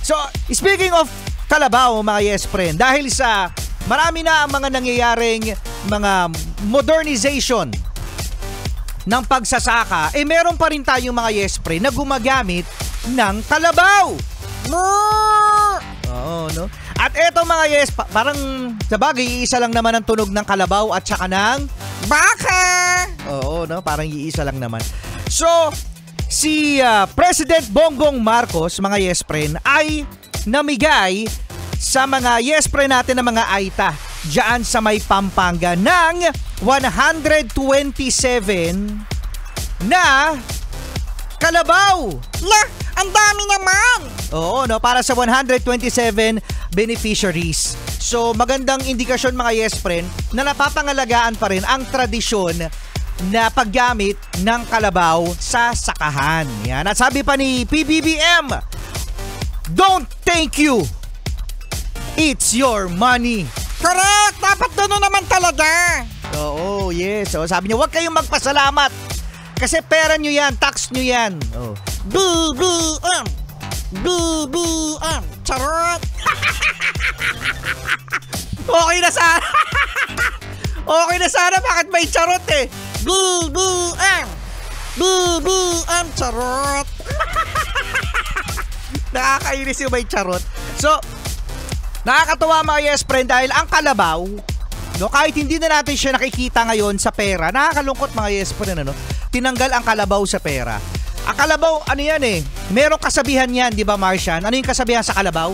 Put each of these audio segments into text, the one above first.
So, speaking of kalabaw, mga yes friend, dahil sa marami na ang mga nangyayaring mga modernization ng pagsasaka, meron pa rin tayong mga yes friend na gumagamit ng kalabaw. Oo, no? At eto mga yes, parang sa bagay, iisa lang naman ang tunog ng kalabaw at saka ng baka. Oo, no? Parang iisa lang naman. So, si President Bongbong Marcos, mga yes friend, ay namigay sa mga yes friend natin na mga Aita diyan sa may Pampanga ng 127 na kalabaw. Ang dami naman. Oo, no, para sa 127 beneficiaries. So, magandang indikasyon mga yes friend na napapangalagaan pa rin ang tradisyon na paggamit ng kalabaw sa sakahan. Yan. At sabi pa ni PBBM, don't thank you. It's your money. Correct. Dapat gano'n naman talaga. Oo, yes. So, sabi niya, huwag kayong magpasalamat. Kasi pera nyo yan, tax nyo yan. Oh. BBM. BBM. Charot. Okay na sana. Okay na sana. Bakit may charot eh? BBM. BBM. Charot. Nakakainis yung may charot. So, nakakatawa mga yes friend dahil ang kalabaw, no, kahit hindi na natin siya nakikita ngayon sa pera, nakakalungkot mga yes friend, ano, tinanggal ang kalabaw sa pera. Ang kalabaw, ano yan eh, merong kasabihan yan, di ba Martian? Ano yung kasabihan sa kalabaw?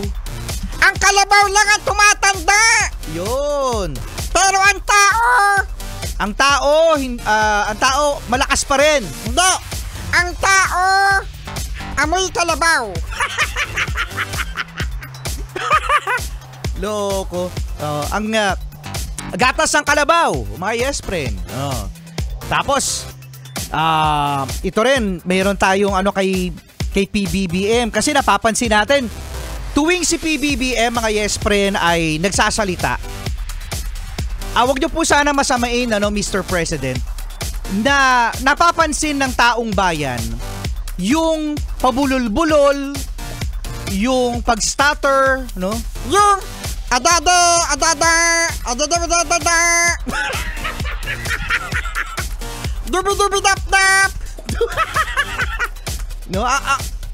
Ang kalabaw lang ang tumatanda. Yun. Pero ang tao, malakas pa rin. Hindi. Ang tao, amoy kalabaw. Loko. Ang gatas ng kalabaw, mga yes friend. Tapos, ito rin, mayroon tayong kay PBBM. Kasi napapansin natin, tuwing si PBBM, mga yes friend, ay nagsasalita, wag niyo po sana masamain, Mr. President, na napapansin ng taong bayan yung pabulol-bulol, yung pag-stutter, no? Yung adada. Dubi-dubi-dap-dap. No,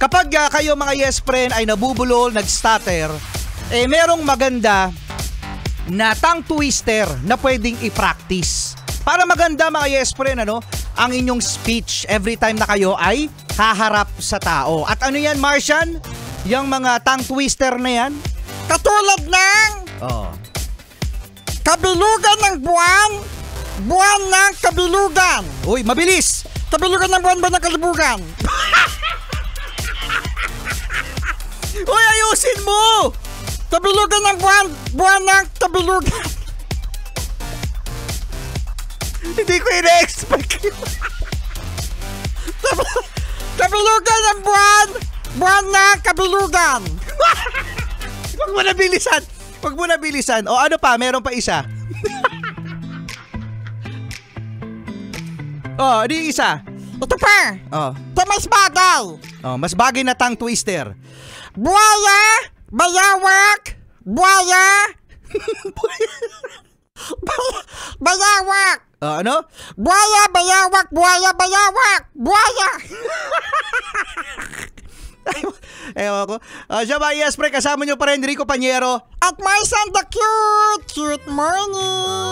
kapag kayo mga yes friend ay nabubulol, nag-stutter, merong maganda na tongue twister na pwedeng i-practice. Para maganda mga yes friend, ang inyong speech every time na kayo ay haharap sa tao. At ano yan, Martian? Yung mga tongue twister na yan? Katulad ng kabilugan ng buwan, buwan ng kabilugan. Uy, mabilis! Kabilugan ng buwan ba ng kalibugan? Uy, ayusin mo! Kabilugan ng buwan, buwan ng kabilugan. Hindi ko ina-expect yun. Kabilugan ng buwan, buwan ng kabilugan. Huwag mo nabilisan. Huwag mo nabilisan. O ano pa? Meron pa isa. Di isa. Ito pa. Ito mas bagay. Mas bagay na tongue twister. Buwaya, bayawak, buwaya. Bayawak. Ano? Buwaya, bayawak, buwaya, bayawak. Buwaya. Ewan ko. Siya ba, yes, pre, kasama nyo pa rin, Rico Panyero. At my son, the cute morning.